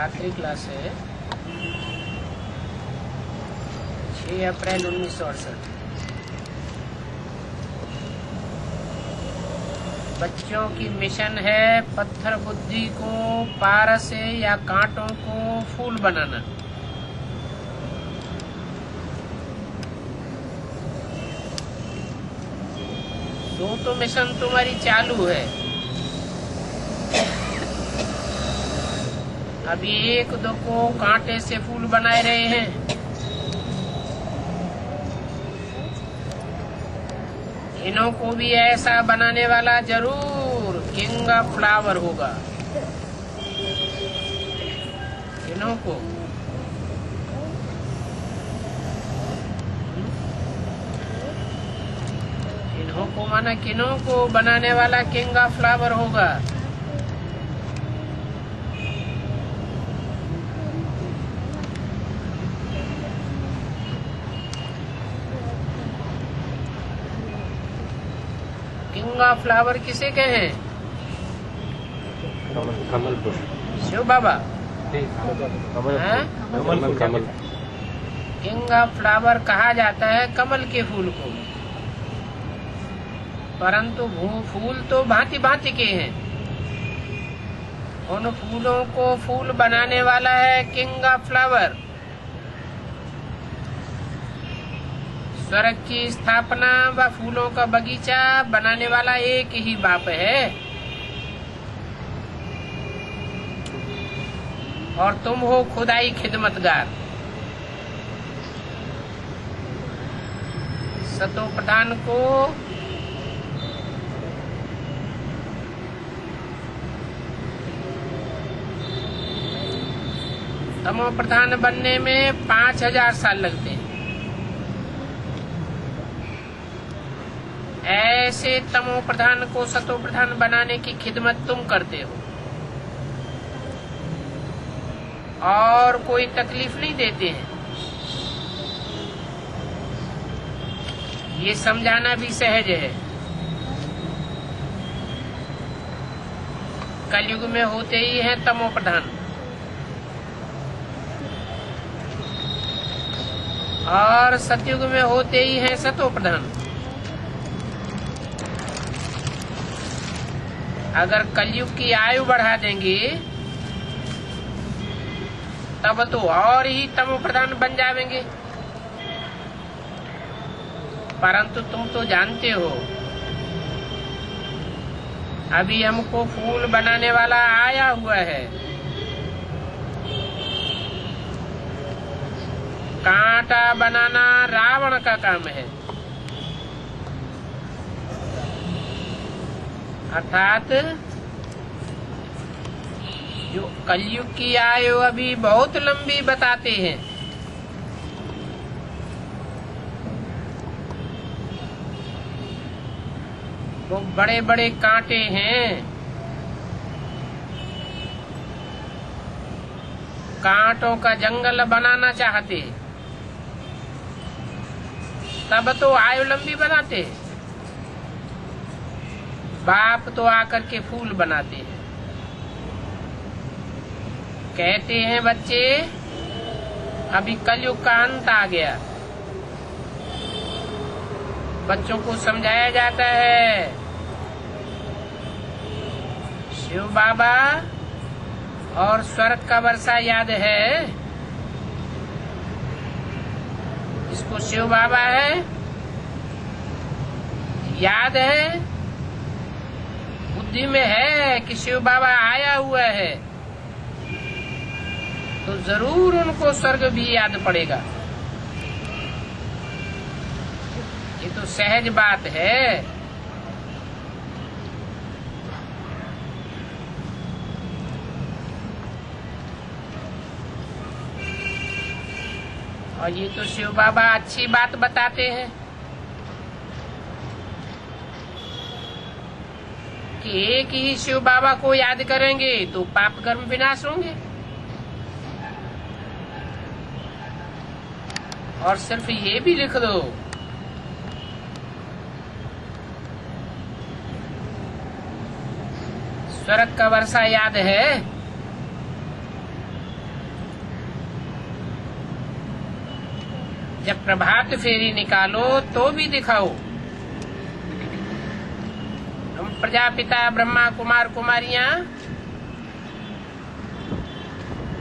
रात्रि क्लास है 6 अप्रैल 1968। बच्चों की मिशन है पत्थर बुद्धि को पारस या कांटों को फूल बनाना। तो मिशन तुम्हारी चालू है। अभी एक दो को कांटे से फूल बनाए रहे हैं। इन्हों को भी ऐसा बनाने वाला जरूर किंग ऑफ फ्लावर होगा। इन्हों को माना किन्हों को बनाने वाला किंग ऑफ फ्लावर होगा। किंग ऑफ फ्लावर किसे कहें? कमल पुष्प। शिव बाबा। कमल। किंग ऑफ फ्लावर कहा जाता है कमल के फूल को, परंतु फूल तो भांति भांति के हैं। उन फूलों को फूल बनाने वाला है किंग ऑफ फ्लावर। स्वर्ग की स्थापना व फूलों का बगीचा बनाने वाला एक ही बाप है। और तुम हो खुदाई खिदमतगार। सतो प्रधान को तमो प्रधान बनने में 5000 साल लगते हैं। ऐसे तमो प्रधान को सतो प्रधान बनाने की खिदमत तुम करते हो और कोई तकलीफ नहीं देते हैं। ये समझाना भी सहज है। कलयुग में होते ही हैं तमो प्रधान और सतयुग में होते ही हैं सतो प्रधान। अगर कलयुग की आयु बढ़ा देंगे तब तो और ही तमो प्रधान बन जाएंगे। परंतु तुम तो जानते हो अभी हमको फूल बनाने वाला आया हुआ है। कांटा बनाना रावण का काम है, अर्थात जो कलयुग की आयु अभी बहुत लंबी बताते हैं। वो बड़े बड़े कांटे हैं। कांटों का जंगल बनाना चाहते तब तो आयु लंबी बनाते। बाप तो आकर के फूल बनाते हैं। कहते हैं बच्चे अभी कलयुग का अंत आ गया। बच्चों को समझाया जाता है शिव बाबा और स्वर्ग का वर्षा याद है। इसको शिव बाबा है याद है, बुद्धि में है कि शिव बाबा आया हुआ है, तो जरूर उनको स्वर्ग भी याद पड़ेगा। ये तो सहज बात है। और ये तो शिव बाबा अच्छी बात बताते हैं कि एक ही शिव बाबा को याद करेंगे तो पाप कर्म विनाश होंगे। और सिर्फ ये भी लिख दो स्वर्ग का वर्षा याद है, जब प्रभात फेरी निकालो तो भी दिखाओ। हम प्रजापिता ब्रह्मा कुमार कुमारियां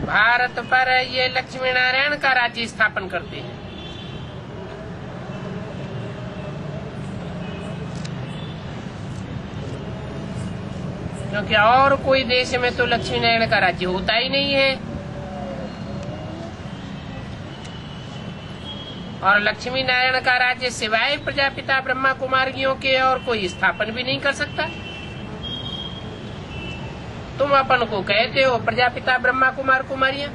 भारत पर ये लक्ष्मी नारायण का राज्य स्थापन करते हैं। क्योंकि और कोई देश में तो लक्ष्मी नारायण का राज्य होता ही नहीं है, और लक्ष्मी नारायण का राज्य सिवाय प्रजापिता ब्रह्मा कुमारियों के और कोई स्थापन भी नहीं कर सकता। तुम अपन को कहते हो प्रजापिता ब्रह्मा कुमार कुमारियां,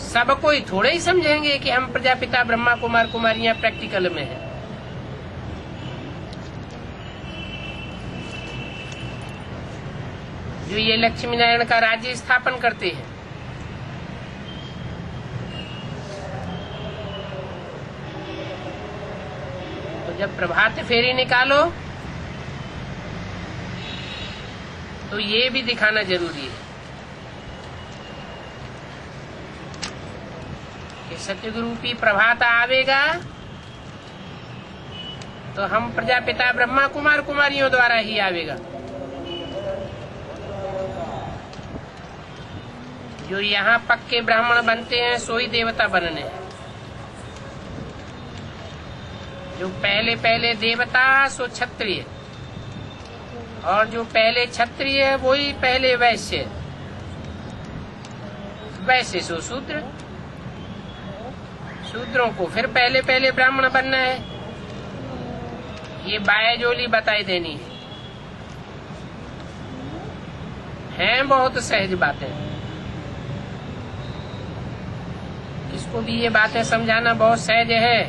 सब कोई थोड़े ही समझेंगे कि हम प्रजापिता ब्रह्मा कुमार कुमारियां प्रैक्टिकल में हैं। जो ये लक्ष्मी नारायण का राज्य स्थापन करते हैं, तो जब प्रभात फेरी निकालो तो ये भी दिखाना जरूरी है कि सतयुग रूपी प्रभात आवेगा तो हम प्रजापिता ब्रह्मा कुमार कुमारियों द्वारा ही आवेगा। जो यहाँ पक्के ब्राह्मण बनते हैं सोई देवता बनने, जो पहले पहले देवता सो क्षत्रिय, और जो पहले क्षत्रिय है वही पहले वैश्य, वैश्य सो शूद्र, शूद्रों को फिर पहले पहले ब्राह्मण बनना है। ये बायजोली बताई देनी है बहुत सहज बातें। इसको भी ये बातें समझाना बहुत सहज है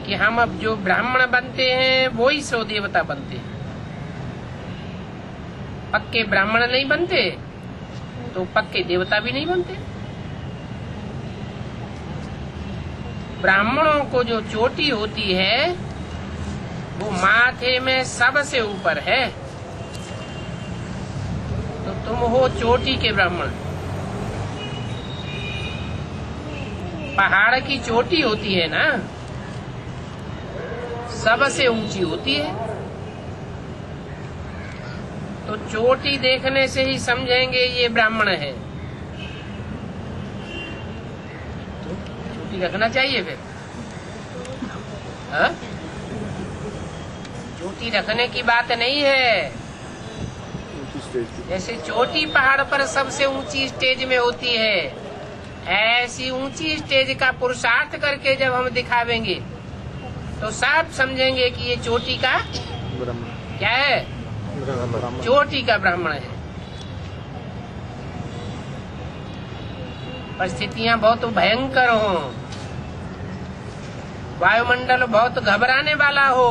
कि हम अब जो ब्राह्मण बनते हैं वो ही सो देवता बनते हैं। पक्के ब्राह्मण नहीं बनते तो पक्के देवता भी नहीं बनते। ब्राह्मणों को जो चोटी होती है वो माथे में सबसे ऊपर है, तो तुम हो चोटी के ब्राह्मण। पहाड़ की चोटी होती है ना, सबसे ऊंची होती है, तो चोटी देखने से ही समझेंगे ये ब्राह्मण है। तो चोटी रखना चाहिए फिर, हाँ? चोटी रखने की बात नहीं है। जैसे चोटी पहाड़ पर सबसे ऊंची स्टेज में होती है, ऐसी ऊंची स्टेज का पुरुषार्थ करके जब हम दिखावेंगे तो सब समझेंगे कि ये चोटी का क्या है, चोटी का ब्राह्मण है। परिस्थितियां बहुत भयंकर हो, वायुमंडल बहुत घबराने वाला हो,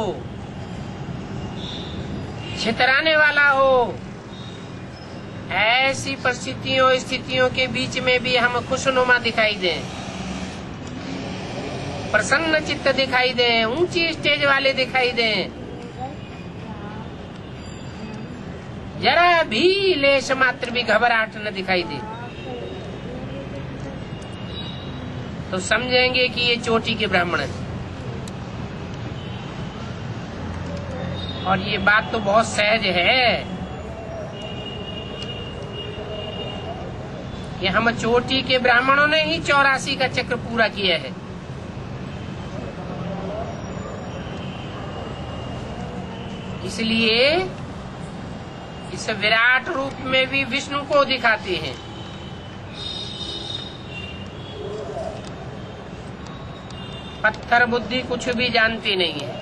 छितराने वाला हो, ऐसी परिस्थितियों स्थितियों के बीच में भी हम खुशनुमा दिखाई दें, प्रसन्न चित्त दिखाई दें, ऊंची स्टेज वाले दिखाई दें, जरा भी लेश मात्र भी घबराहट न दिखाई दे, तो समझेंगे कि ये चोटी के ब्राह्मण है। और ये बात तो बहुत सहज है कि हम चोटी के ब्राह्मणों ने ही 84 का चक्र पूरा किया है। इसलिए इस विराट रूप में भी विष्णु को दिखाते हैं। पत्थर बुद्धि कुछ भी जानती नहीं है।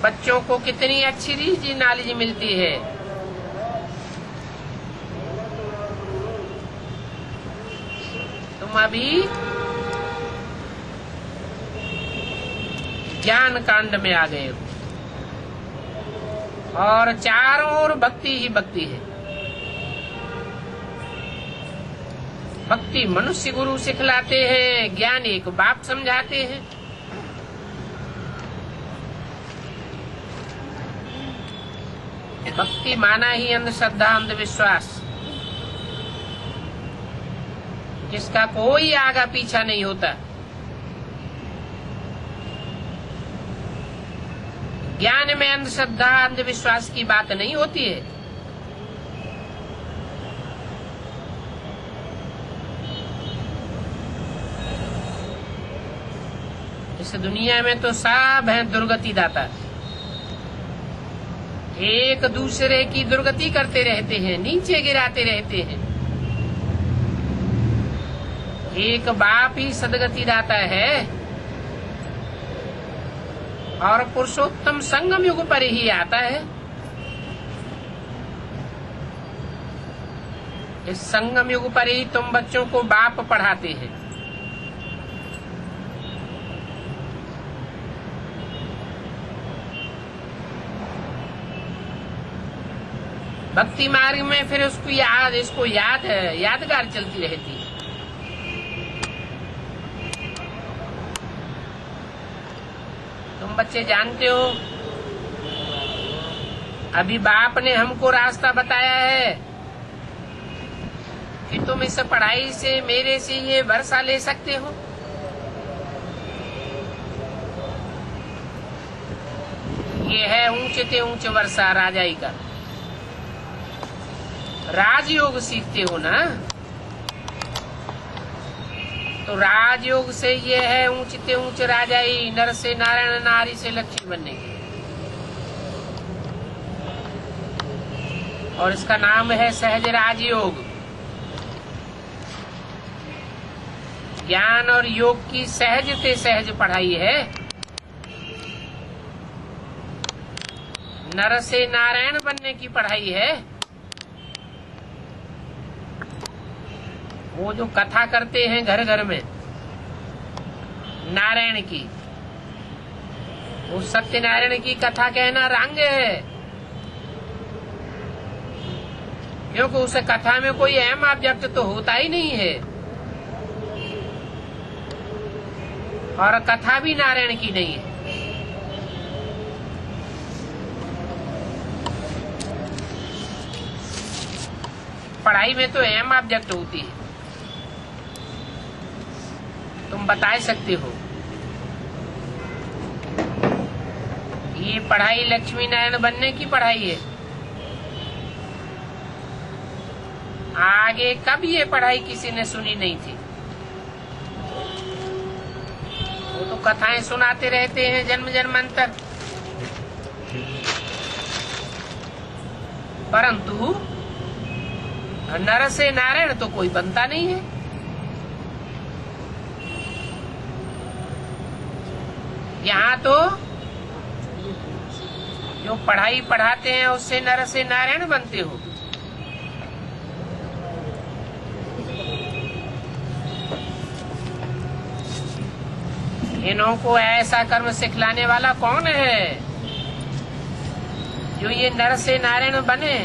बच्चों को कितनी अच्छी रीति नॉलेज मिलती है, तुम अभी ज्ञान कांड में आ गए हो, और चारों ओर भक्ति ही भक्ति है। भक्ति मनुष्य गुरु सिखलाते हैं, ज्ञान एक बाप समझाते हैं। भक्ति माना ही अंधश्रद्धा अंधविश्वास, जिसका कोई आगा पीछा नहीं होता। ज्ञान में अंधश्रद्धा अंधविश्वास की बात नहीं होती है। इस दुनिया में तो सब हैं दुर्गति दाता, एक दूसरे की दुर्गति करते रहते हैं, नीचे गिराते रहते हैं। एक बाप ही सदगति दाता है और पुरुषोत्तम संगम युग पर ही आता है। इस संगम युग पर ही तुम बच्चों को बाप पढ़ाते हैं। भक्ति मार्ग में फिर इसको याद है, यादगार चलती रहती है। तुम बच्चे जानते हो, अभी बाप ने हमको रास्ता बताया है कि तुम इस पढ़ाई से मेरे से ये वर्षा ले सकते हो। ये है ऊंचे ते ऊंच वर्षा राजाई का। राजयोग सीखते हो ना, तो राजयोग से ये है ऊंचते ऊंच राजाई, नर से नारायण नारी से लक्ष्मी बनने की। और इसका नाम है सहज राजयोग। ज्ञान और योग की सहज से सहज पढ़ाई है। नर से नारायण बनने की पढ़ाई है। वो जो कथा करते हैं घर घर में नारायण की, वो सत्यनारायण की कथा कहना रंग है, क्योंकि उस कथा में कोई अहम ऑब्जेक्ट तो होता ही नहीं है। और कथा भी नारायण की नहीं है। पढ़ाई में तो अहम ऑब्जेक्ट होती है। तुम बता सकते हो ये पढ़ाई लक्ष्मी नारायण बनने की पढ़ाई है। आगे कब ये पढ़ाई किसी ने सुनी नहीं थी। वो तो कथाएं सुनाते रहते हैं जन्म जन्मांतर, परंतु नर से नारायण तो कोई बनता नहीं है। यहाँ तो जो पढ़ाई पढ़ाते हैं उससे नर से नारायण बनते हो। इन्हों को ऐसा कर्म सिखलाने वाला कौन है जो ये नर से नारायण बने।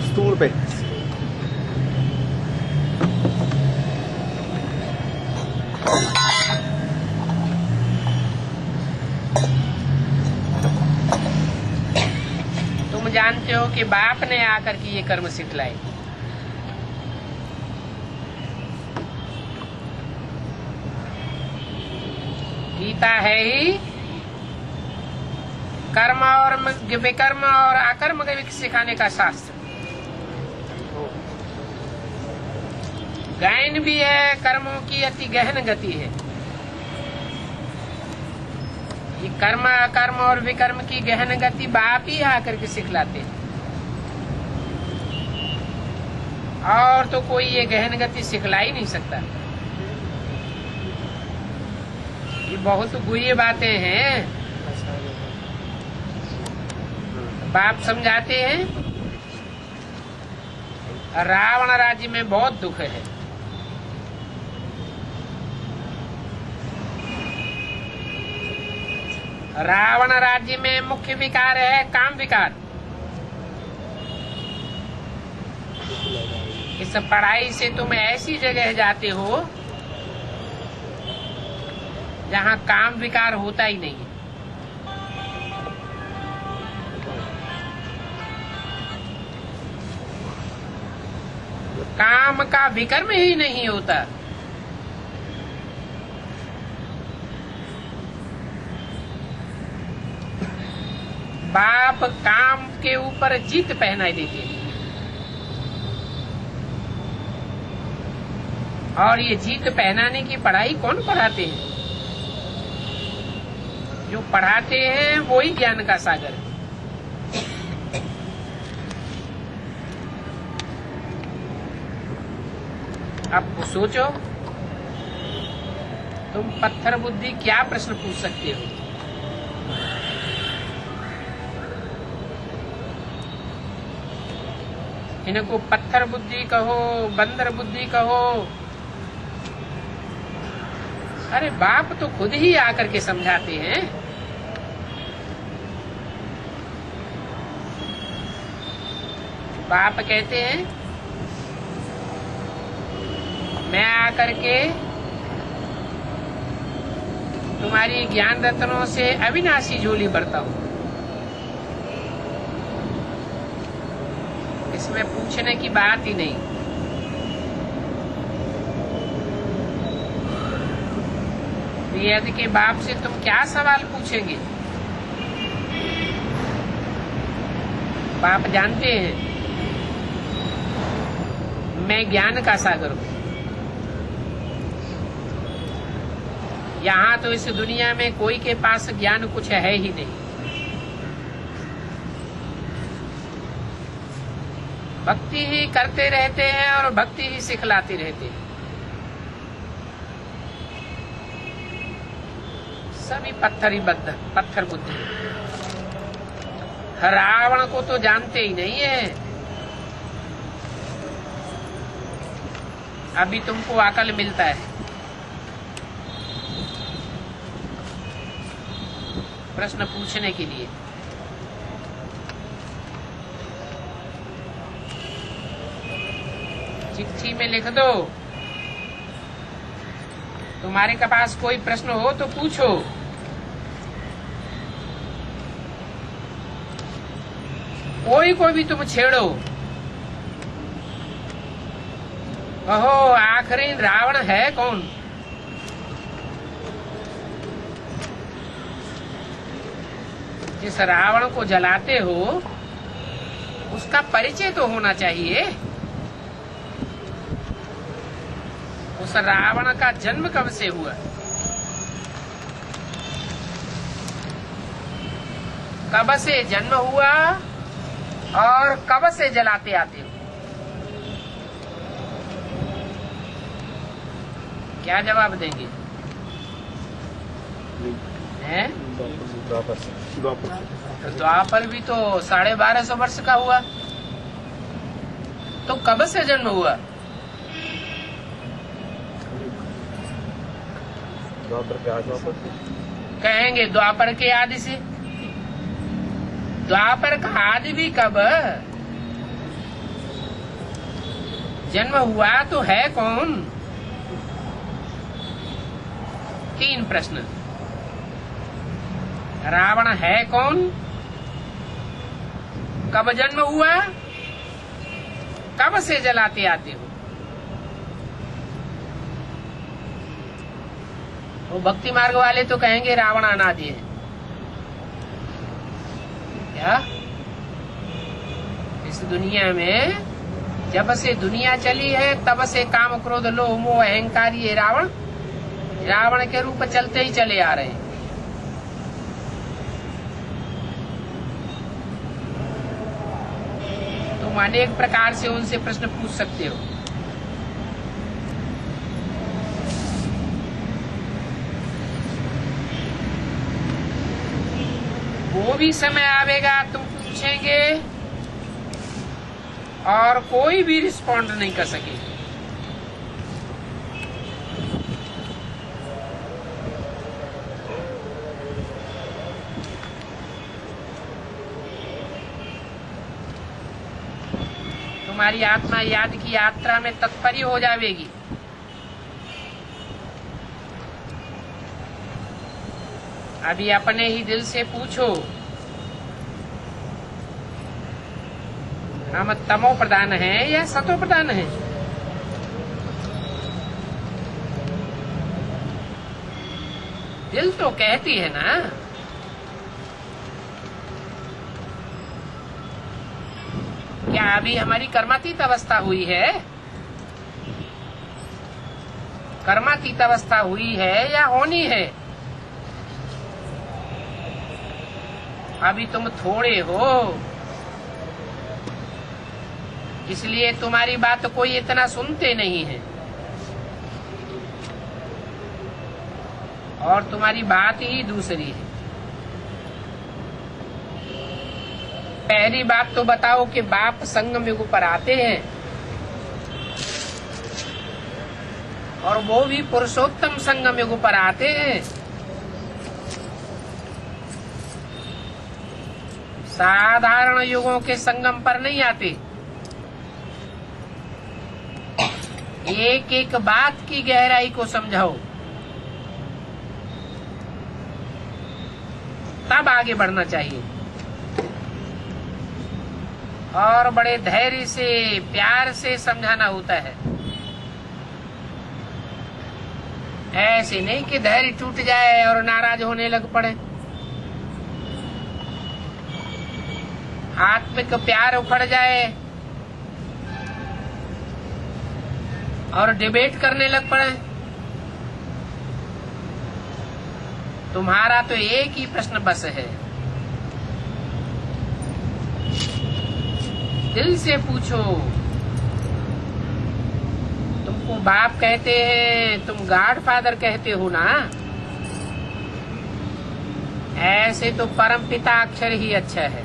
स्टूल पे तुम जानते हो कि बाप ने आकर के ये कर्म सिखलाए। गीता है ही कर्म और विकर्म और अकर्म के सिखाने का शास्त्र। गायन भी है, कर्मों की अति गहन गति है। ये कर्म अकर्म और विकर्म की गहन गति बाप ही आकर के सिखलाते हैं। और तो कोई ये गहन गति सिखला ही नहीं सकता। ये बहुत गुह्य बातें हैं। बाप समझाते हैं रावण राज्य में बहुत दुख है। रावण राज्य में मुख्य विकार है काम विकार। इस पढ़ाई से तुम ऐसी जगह जाते हो जहाँ काम विकार होता ही नहीं है। काम का विकर्म ही नहीं होता। बाप काम के ऊपर जीत पहनाई देते हैं और ये जीत पहनाने की पढ़ाई कौन पढ़ाते हैं? जो पढ़ाते हैं वो ही ज्ञान का सागर है। अब सोचो, तुम पत्थर बुद्धि क्या प्रश्न पूछ सकते हो? इनको पत्थर बुद्धि कहो, बंदर बुद्धि कहो, अरे बाप तो खुद ही आकर के समझाते हैं। बाप कहते हैं मैं आकर के तुम्हारी ज्ञान रत्नों से अविनाशी झोली भरता हूं। इसमें पूछने की बात ही नहीं। वेद के बाप से तुम क्या सवाल पूछेंगे? बाप जानते हैं मैं ज्ञान का सागर हूं। यहाँ तो इस दुनिया में कोई के पास ज्ञान कुछ है ही नहीं। भक्ति ही करते रहते हैं और भक्ति ही सिखलाते रहते हैं। सभी पत्थर बुद्धि। रावण को तो जानते ही नहीं है। अभी तुमको अकल मिलता है। प्रश्न पूछने के लिए। चिट्ठी में लिख दो, तुम्हारे के पास कोई प्रश्न हो तो पूछो। कोई को भी तुम छेड़ो, कहो आखिरी रावण है कौन? जिस रावण को जलाते हो उसका परिचय तो होना चाहिए। उस रावण का जन्म कब से हुआ? कब से जन्म हुआ और कब से जलाते आते हो? क्या जवाब देंगे? हैं? द्वापर भी तो 1250 वर्ष का हुआ, तो कब से जन्म हुआ? कहेंगे द्वापर के आदि से। द्वापर का आदि भी कब? जन्म हुआ तो है कौन? 3 प्रश्न। रावण है कौन? कब जन्म हुआ? कब से जलाते आते हो? वो भक्ति मार्ग वाले तो कहेंगे रावण अनादि है। क्या इस दुनिया में जब से दुनिया चली है तब से काम क्रोध लोभ मोह अहंकार ये रावण के रूप चलते ही चले आ रहे हैं। तुम अनेक प्रकार से उनसे प्रश्न पूछ सकते हो। वो भी समय आवेगा तुम पूछेंगे और कोई भी रिस्पॉन्ड नहीं कर सकेगा। तुम्हारी आत्मा याद की यात्रा में तत्पर हो जाएगी। अभी अपने ही दिल से पूछो, हम तमो प्रधान हैं या सतो प्रधान हैं? दिल तो कहती है ना। क्या अभी हमारी कर्मातीत अवस्था हुई है? कर्मातीत अवस्था हुई है या होनी है? अभी तुम थोड़े हो, इसलिए तुम्हारी बात कोई इतना सुनते नहीं है, और तुम्हारी बात ही दूसरी है। पहली बात तो बताओ कि बाप संगम युग पर आते हैं, और वो भी पुरुषोत्तम संगम युग पर आते हैं। साधारण युगों के संगम पर नहीं आते। एक एक बात की गहराई को समझाओ, तब आगे बढ़ना चाहिए। और बड़े धैर्य से, प्यार से समझाना होता है। ऐसे नहीं कि धैर्य टूट जाए और नाराज होने लग पड़े। आत्मिक प्यार उखड़ जाए और डिबेट करने लग पड़े। तुम्हारा तो एक ही प्रश्न बस है, दिल से पूछो। तुमको बाप कहते हैं, तुम गॉड फादर कहते हो ना, ऐसे तो परम पिता अक्षर ही अच्छा है।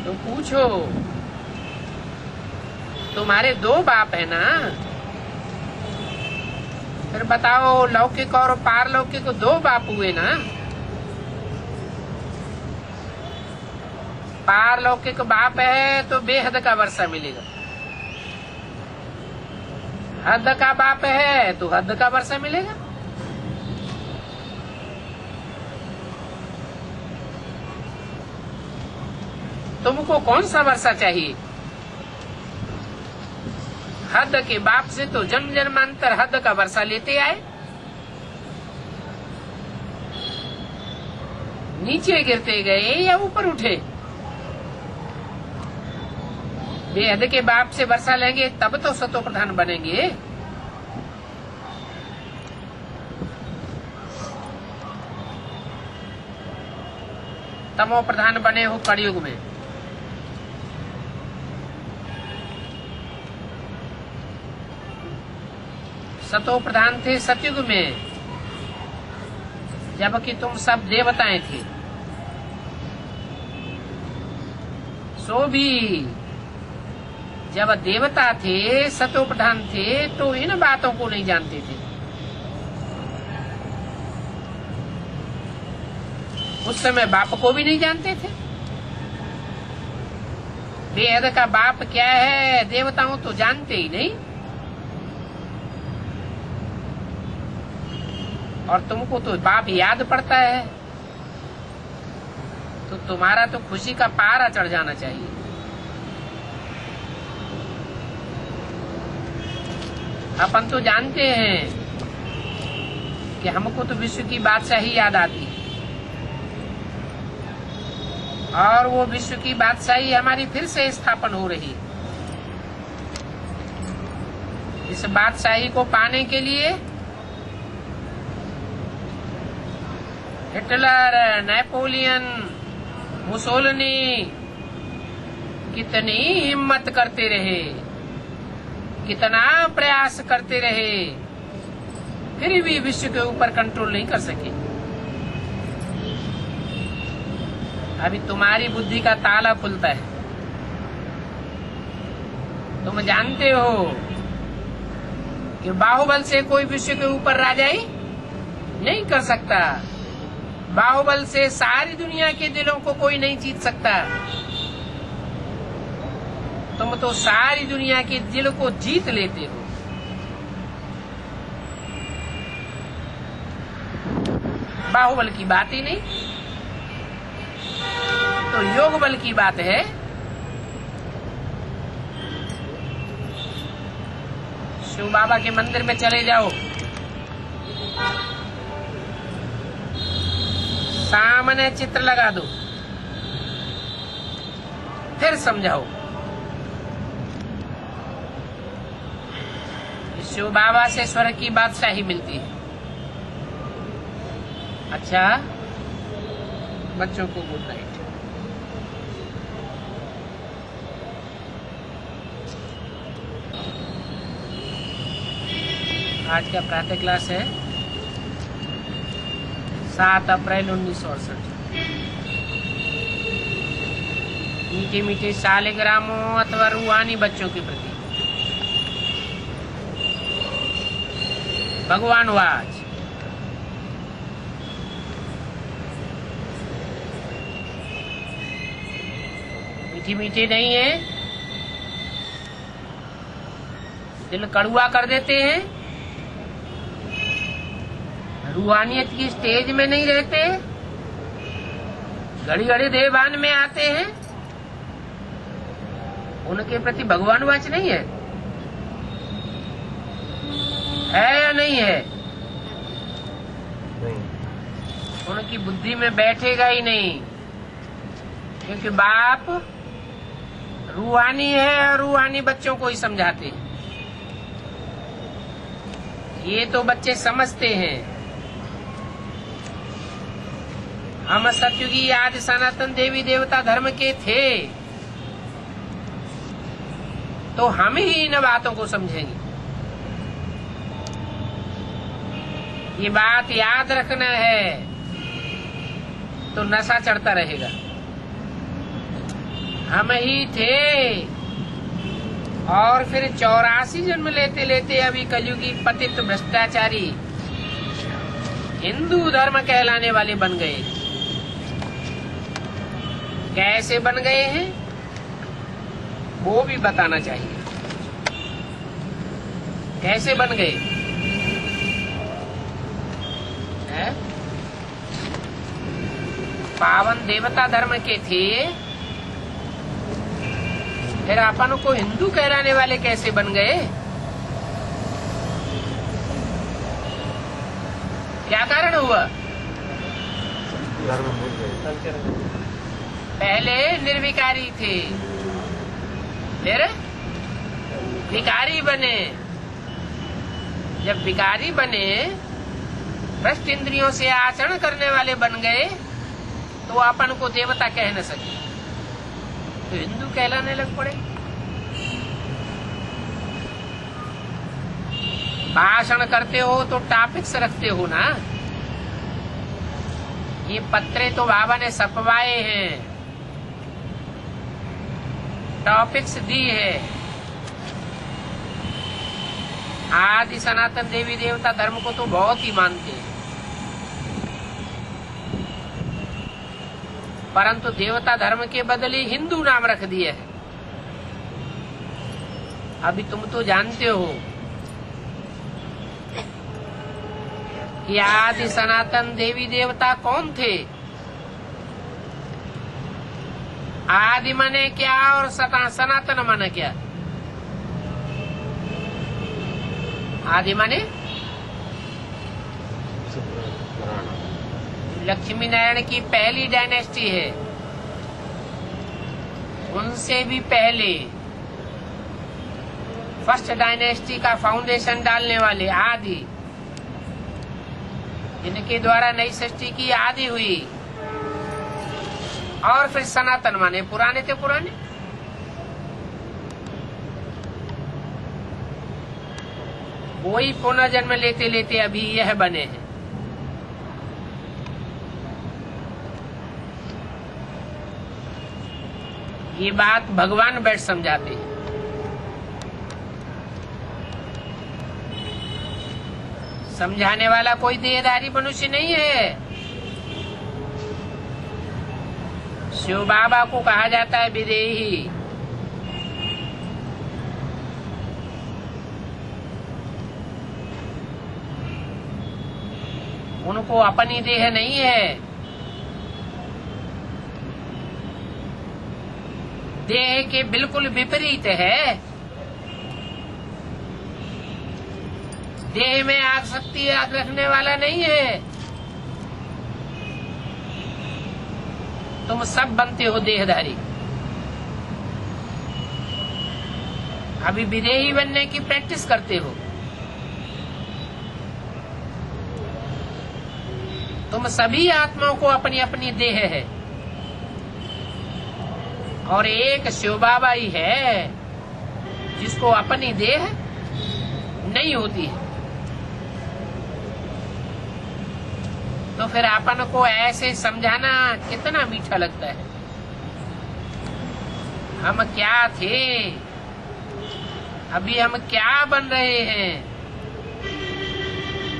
तो पूछो, तुम्हारे दो बाप है ना? फिर बताओ, लौकिक और पारलौकिक दो बाप हुए ना? पारलौकिक बाप है तो बेहद का वर्षा मिलेगा, हद का बाप है तो हद का वर्षा मिलेगा। तुमको कौन सा वर्षा चाहिए? हद के बाप से तो जन्म जन्मांतर हद का वर्षा लेते आए, नीचे गिरते गए या ऊपर उठे। बेहद के बाप से वर्षा लेंगे तब तो सतो प्रधान बनेंगे। तमो प्रधान बने हो कलयुग में। सतो प्रधान थे सतयुग में, जबकि तुम सब देवताएं थे। सो भी जब देवता थे, सतो प्रधान थे, तो इन बातों को नहीं जानते थे। उस समय बाप को भी नहीं जानते थे। बेहद का बाप क्या है देवताओं तो जानते ही नहीं। और तुमको तो बाप याद पड़ता है, तो तुम्हारा तो खुशी का पारा चढ़ जाना चाहिए। अपन तो जानते हैं कि हमको तो विश्व की बादशाही याद आती है, और वो विश्व की बादशाही हमारी फिर से स्थापन हो रही है। इस बादशाही को पाने के लिए हिटलर, नेपोलियन, मुसोलिनी कितनी हिम्मत करते रहे, कितना प्रयास करते रहे, फिर भी विश्व के ऊपर कंट्रोल नहीं कर सके। अभी तुम्हारी बुद्धि का ताला खुलता है। तुम जानते हो कि बाहुबल से कोई विश्व के ऊपर राजाई नहीं कर सकता। बाहुबल से सारी दुनिया के दिलों को कोई नहीं जीत सकता। तुम तो सारी दुनिया के दिल को जीत लेते हो। बाहुबल की बात ही नहीं, तो योग बल की बात है। शिव बाबा के मंदिर में चले जाओ, सामने चित्र लगा दो, फिर समझाओ। शिव बाबा से स्वर्ग की बादशाही मिलती है। अच्छा, बच्चों को गुड नाइट। आज का प्रातः क्लास है 7 अप्रैल 1968। मीठे मीठे शालिग्रामों अथवा रूहानी बच्चों के प्रति भगवान वाच। मीठी मीठी नहीं है, दिल कड़ुआ कर देते हैं। रूहानियत की स्टेज में नहीं रहते, घड़ी घड़ी देवान में आते हैं। उनके प्रति भगवान वाच नहीं है या नहीं है? नहीं। उनकी बुद्धि में बैठेगा ही नहीं, क्योंकि बाप रूहानी है और रूहानी बच्चों को ही समझाते हैं। ये तो बच्चे समझते हैं। हम सतयुगी आदि सनातन देवी देवता धर्म के थे, तो हम ही इन बातों को समझेंगे। ये बात याद रखना है, तो नशा चढ़ता रहेगा। हम ही थे, और फिर 84 जन्म लेते लेते अभी कलयुगी पतित भ्रष्टाचारी हिंदू धर्म कहलाने वाले बन गए। कैसे बन गए हैं वो भी बताना चाहिए। कैसे बन गए हैं? पावन देवता धर्म के थे, फिर अपन को हिंदू कहलाने वाले कैसे बन गए? क्या कारण हुआ? पहले निर्विकारी थे, फिर विकारी बने। जब विकारी बने, भ्रष्ट इंद्रियों से आचरण करने वाले बन गए, तो अपन को देवता कह न सके, तो हिंदू कहलाने लग पड़े। भाषण करते हो तो टॉपिक्स रखते हो ना। ये पत्रे तो बाबा ने छपवाए हैं, टॉपिक्स दी है। आदि सनातन देवी देवता धर्म को तो बहुत ही मानते हैं, परंतु देवता धर्म के बदले हिंदू नाम रख दिया है। अभी तुम तो जानते हो कि आदि सनातन देवी देवता कौन थे। आदि माने क्या और सनातन माने क्या? आदि माने लक्ष्मी नारायण की पहली डायनेस्टी है, उनसे भी पहले फर्स्ट डायनेस्टी का फाउंडेशन डालने वाले आदि, जिनके द्वारा नई सृष्टि की आदि हुई। और फिर सनातन माने पुराने थे पुराने। वही पुनर्जन्म लेते लेते अभी यह बने हैं। ये बात भगवान बैठ समझाते हैं। समझाने वाला कोई देहधारी मनुष्य नहीं है। शिव बाबा को कहा जाता है विदेही। उनको अपनी देह नहीं है। देह के बिल्कुल विपरीत है। देह में आसक्ति रखने वाला नहीं है। तुम सब बनते हो देहधारी। अभी विदेही बनने की प्रैक्टिस करते हो। तुम सभी आत्माओं को अपनी अपनी देह है और एक शिव बाबा ही है जिसको अपनी देह नहीं होती है। तो फिर अपन को ऐसे समझाना कितना मीठा लगता है। हम क्या थे, अभी हम क्या बन रहे हैं।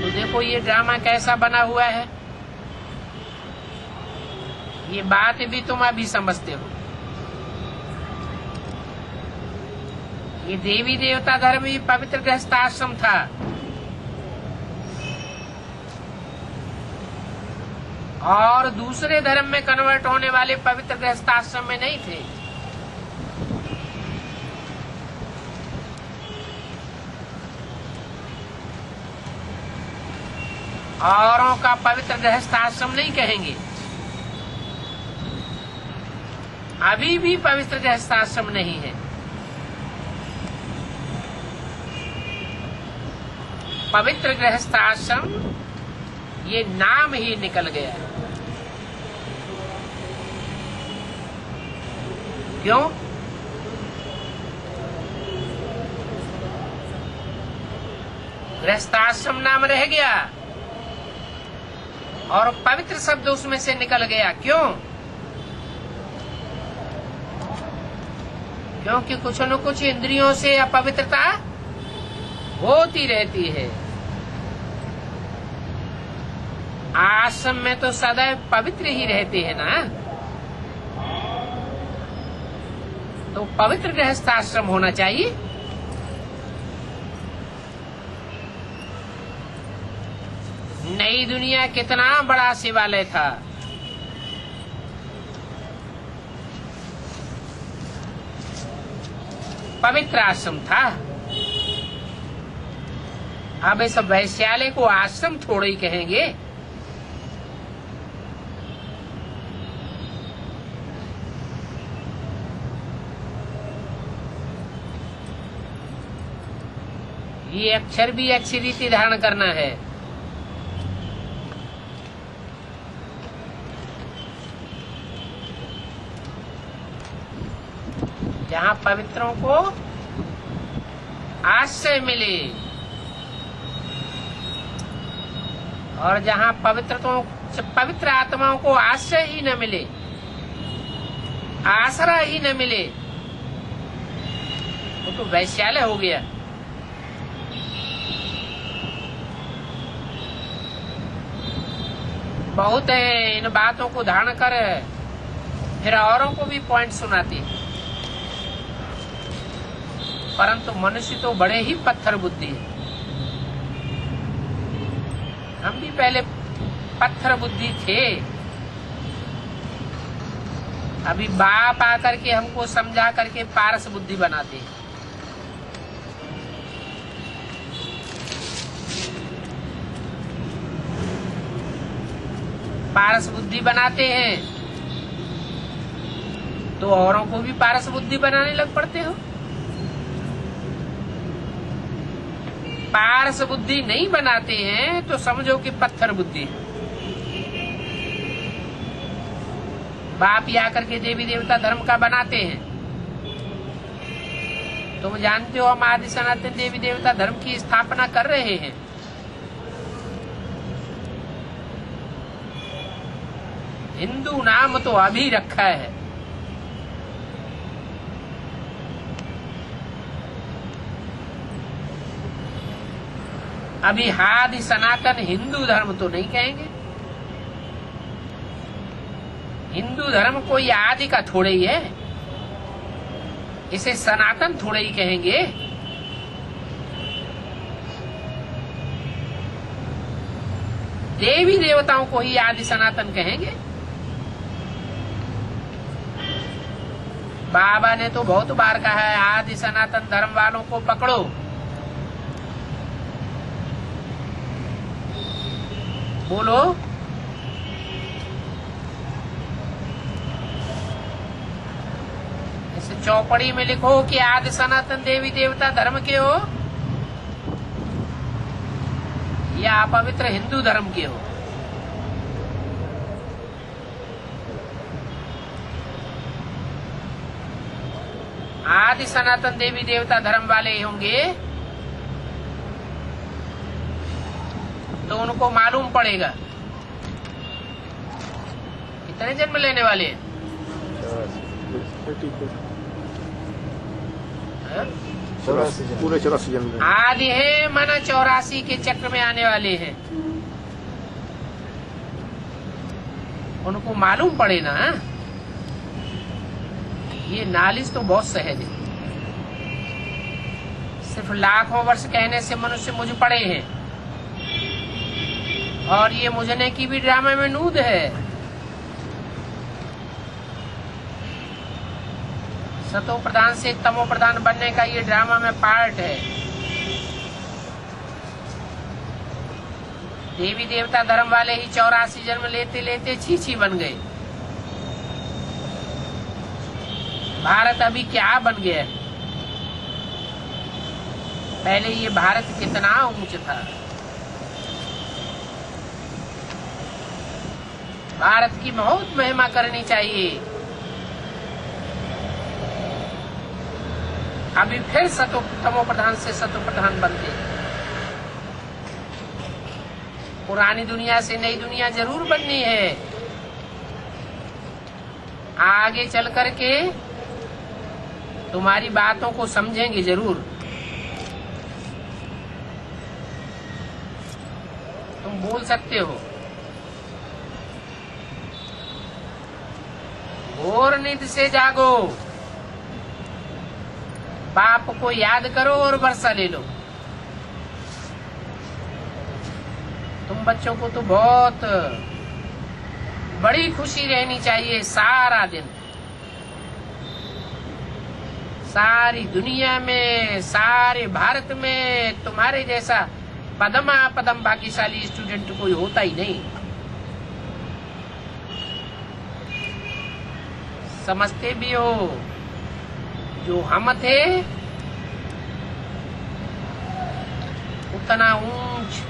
तो देखो ये ड्रामा कैसा बना हुआ है। ये बात भी तुम अभी समझते हो। ये देवी देवता धर्म ही पवित्र गृहस्थाश्रम था। और दूसरे धर्म में कन्वर्ट होने वाले पवित्र गृहस्थाश्रम में नहीं थे। औरों का पवित्र गृहस्थाश्रम नहीं कहेंगे। अभी भी पवित्र गृहस्थाश्रम नहीं है। पवित्र गृहस्थाश्रम ये नाम ही निकल गया। क्यों? गृहस्थाश्रम नाम रह गया और पवित्र शब्द उसमें से निकल गया। क्यों? क्योंकि कुछ न कुछ इंद्रियों से अपवित्रता होती रहती है। आश्रम में तो सदैव पवित्र ही रहते हैं ना। तो पवित्र गृहस्थाश्रम होना चाहिए। नई दुनिया कितना बड़ा शिवालय था। पवित्र आश्रम था। अब इस वैश्यालय को आश्रम थोड़ा ही कहेंगे। ये अक्षर भी अच्छी रीति धारण करना है। जहाँ पवित्रों को आश्रय मिले और जहाँ पवित्र आत्माओं को आश्रय ही न मिले, आसरा ही न मिले, वो तो वैश्यालय हो गया। बहुत है इन बातों को धारण कर फिर औरों को भी पॉइंट सुनाते, परंतु मनुष्य तो बड़े ही पत्थर बुद्धि है। हम भी पहले पत्थर बुद्धि थे। अभी बाप आकर के हमको समझा करके पारस बुद्धि बनाते हैं। पारस बुद्धि बनाते हैं तो औरों को भी पारस बुद्धि बनाने लग पड़ते हो। पारस बुद्धि नहीं बनाते हैं तो समझो कि पत्थर बुद्धि। बाप या करके देवी देवता धर्म का बनाते हैं। तुम जानते हो हम आदि सनातन देवी देवता धर्म की स्थापना कर रहे हैं। हिंदू नाम तो अभी रखा है। अभी आदि सनातन हिंदू धर्म तो नहीं कहेंगे। हिंदू धर्म कोई आदि का थोड़े ही है, इसे सनातन थोड़े ही कहेंगे। देवी देवताओं को ही आदि सनातन कहेंगे। बाबा ने तो बहुत बार कहा है, आदि सनातन धर्म वालों को पकड़ो। बोलो। इस चौपड़ी में लिखो कि आदि सनातन देवी देवता धर्म के हो या पवित्र हिंदू धर्म के हो। आदि सनातन देवी देवता धर्म वाले होंगे तो उनको मालूम पड़ेगा कितने जन्म लेने वाले हैं। पूरे 84 जन्म। आदि है माना 84 के चक्र में आने वाले हैं, उनको मालूम पड़े ना। ये नालिश तो बहुत सहज है, सिर्फ लाखों वर्ष कहने से मनुष्य मुझ पड़े हैं, और ये मुझने की भी ड्रामा में नूद है। सतो प्रधान से तमो प्रधान बनने का ये ड्रामा में पार्ट है। देवी देवता धर्म वाले ही 84 जन्म लेते लेते छी बन गए। भारत अभी क्या बन गया है? पहले ये भारत कितना ऊंच था। भारत की बहुत महिमा करनी चाहिए। अभी फिर तमो प्रधान से सतो प्रधान बनते। पुरानी दुनिया से नई दुनिया जरूर बननी है। आगे चल करके तुम्हारी बातों को समझेंगे जरूर। तुम बोल सकते हो। घोर नींद से जागो, बाप को याद करो और वर्षा ले लो। तुम बच्चों को तो बहुत बड़ी खुशी रहनी चाहिए सारा दिन। सारी दुनिया में, सारे भारत में तुम्हारे जैसा पदमा पदम भाग्यशाली स्टूडेंट कोई होता ही नहीं। समझते भी हो जो हम थे उतना ऊंच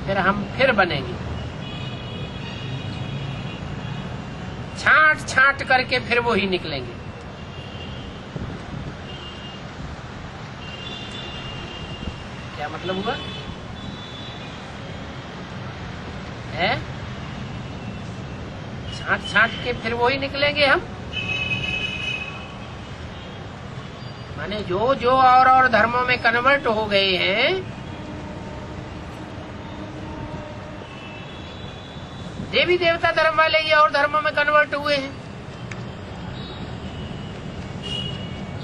फिर हम फिर बनेंगे। छांट छांट करके फिर वो ही निकलेंगे। क्या मतलब हुआ है? छांट छांट के फिर वो ही निकलेंगे हम। माने जो जो और धर्मों में कन्वर्ट हो गए हैं, देवी देवता धर्म वाले ये और धर्मों में कन्वर्ट हुए हैं।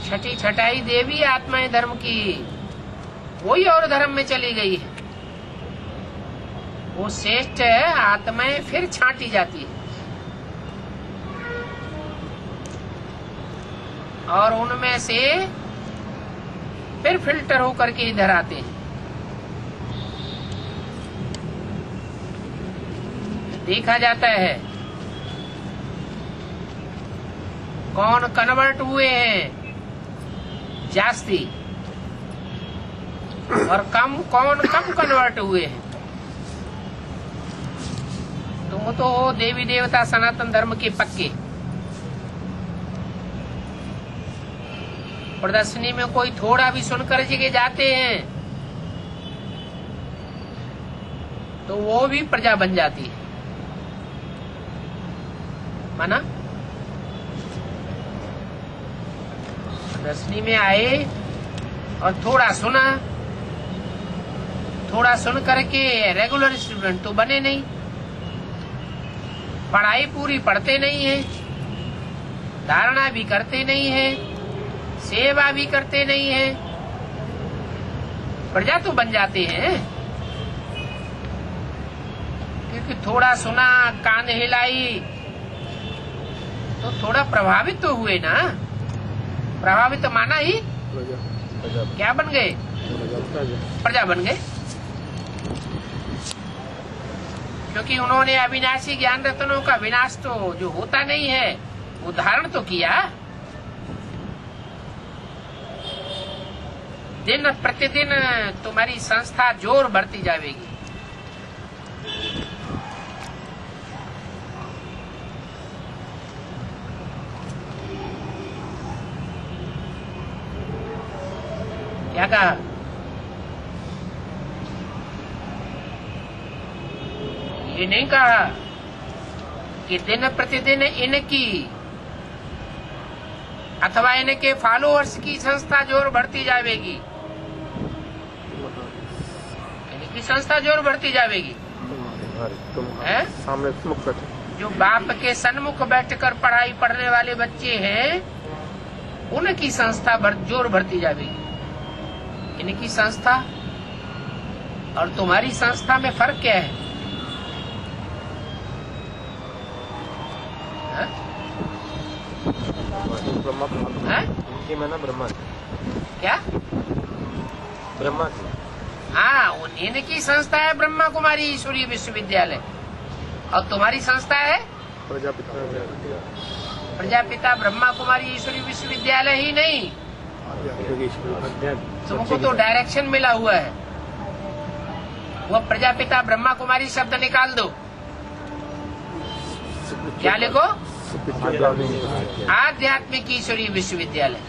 छठी छठाई देवी आत्माएं धर्म की वही और धर्म में चली गई है। वो श्रेष्ठ आत्माएं फिर छांटी जाती है और उनमें से फिर फिल्टर होकर के इधर आते हैं। देखा जाता है कौन कन्वर्ट हुए हैं जास्ती और कौन कम कन्वर्ट हुए हैं। तुम तो हो देवी देवता सनातन धर्म के पक्के। प्रदर्शनी में कोई थोड़ा भी सुनकर के जाते हैं तो वो भी प्रजा बन जाती है। माना प्रदर्शनी में आए और थोड़ा सुना, थोड़ा सुन करके रेगुलर स्टूडेंट तो बने नहीं। पढ़ाई पूरी पढ़ते नहीं है, धारणा भी करते नहीं है, सेवा भी करते नहीं है, प्रजा तो बन जाते हैं क्योंकि थोड़ा सुना, कान हिलाई तो थोड़ा प्रभावित तो हुए ना। प्रभावित तो माना ही क्या बन गए, प्रजा बन गए, क्योंकि उन्होंने अविनाशी ज्ञान रत्नों का विनाश तो जो होता नहीं है वो धारण तो किया। दिन प्रतिदिन तुम्हारी संस्था जोर बढ़ती जाएगी। क्या कहा? ये नहीं कहा कि दिन प्रतिदिन इनकी अथवा इनके फॉलोअर्स की संस्था जोर बढ़ती जाएगी। इनकी संस्था जोर बढ़ती जाएगी। सामने मुख बैठे जो बाप के सन्मुख बैठकर पढ़ाई पढ़ने वाले बच्चे हैं उनकी संस्था जोर बढ़ती जाएगी। इनकी संस्था और तुम्हारी संस्था में फर्क क्या है? इनकी माना ब्रह्मा क्या? ब्रह्मा हाँ, इनकी संस्था है ब्रह्मा कुमारी ईश्वरीय विश्वविद्यालय और तुम्हारी संस्था है प्रजापिता ब्रह्मा कुमारी ईश्वरीय विश्वविद्यालय ही नहीं। तुमको तो डायरेक्शन मिला हुआ है, वो प्रजापिता ब्रह्मा कुमारी शब्द निकाल दो। क्या लिखो? आध्यात्मिक ईश्वरीय विश्वविद्यालय।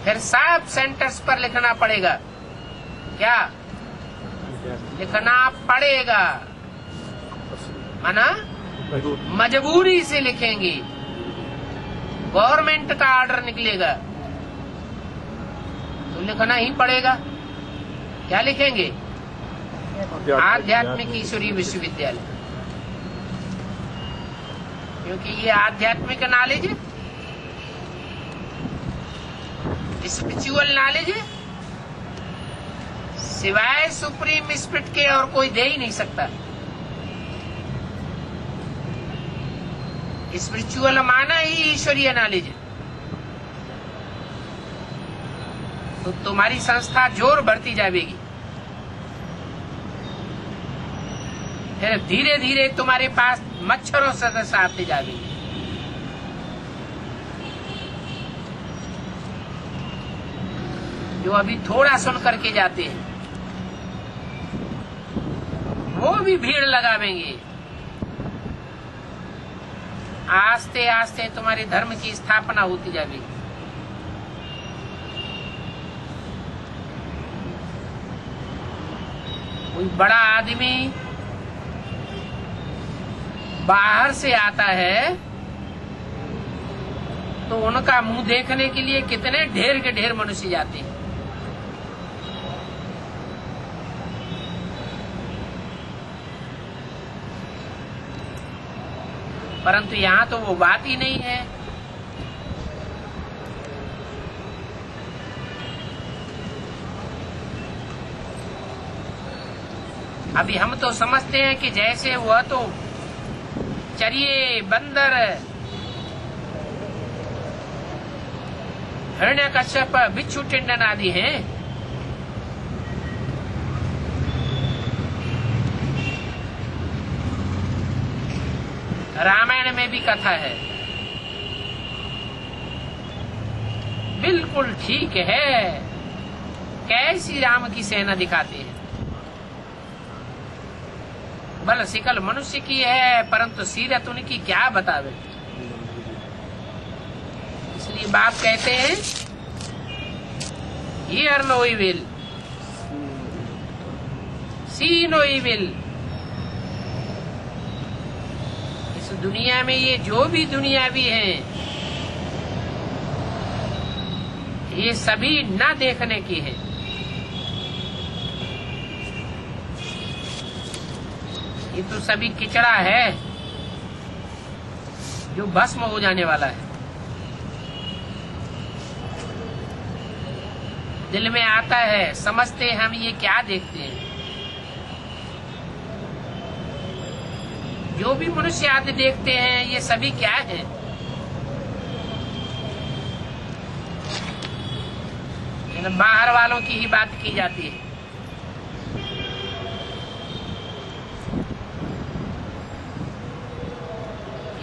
फिर सब सेंटर्स पर लिखना पड़ेगा। क्या लिखना पड़ेगा? माना मजबूरी से लिखेंगे, गवर्नमेंट का ऑर्डर निकलेगा तो लिखना ही पड़ेगा। क्या लिखेंगे? आध्यात्मिक ईश्वरीय विश्वविद्यालय, क्योंकि ये आध्यात्मिक नॉलेज है, स्पिरिचुअल नॉलेज है, सिवाय सुप्रीम स्पिरिट के और कोई दे ही नहीं सकता। स्पिरिचुअल माना ही ईश्वरीय नॉलेज है। तो तुम्हारी संस्था जोर बढ़ती जाएगी। फिर धीरे धीरे तुम्हारे पास मच्छरों सदस्य आते जाएंगे। जो अभी थोड़ा सुन करके जाते हैं वो भी भीड़ लगावेंगे। आस्ते आस्ते तुम्हारे धर्म की स्थापना होती जाएगी। कोई बड़ा आदमी बाहर से आता है तो उनका मुंह देखने के लिए कितने ढेर के ढेर मनुष्य जाते हैं। परंतु यहाँ तो वो बात ही नहीं है। अभी हम तो समझते हैं कि जैसे वह तो चरिए, बंदर, हिरण्यकश्यप, बिच्छू टिंडन आदि हैं। रामायण में भी कथा है। बिल्कुल ठीक है। कैसी राम की सेना दिखाते हैं। बल शिकल मनुष्य की है परंतु सीरत उनकी क्या बतावे। इसलिए बाप कहते हैं hear no evil, see no evil. इस दुनिया में ये जो भी दुनियावी हैं ये सभी न देखने की है। ये तो सभी किचड़ा है जो भस्म हो जाने वाला है। दिल में आता है, समझते हम ये क्या देखते हैं। जो भी मनुष्य आदि देखते हैं ये सभी क्या है? इन बाहर वालों की ही बात की जाती है।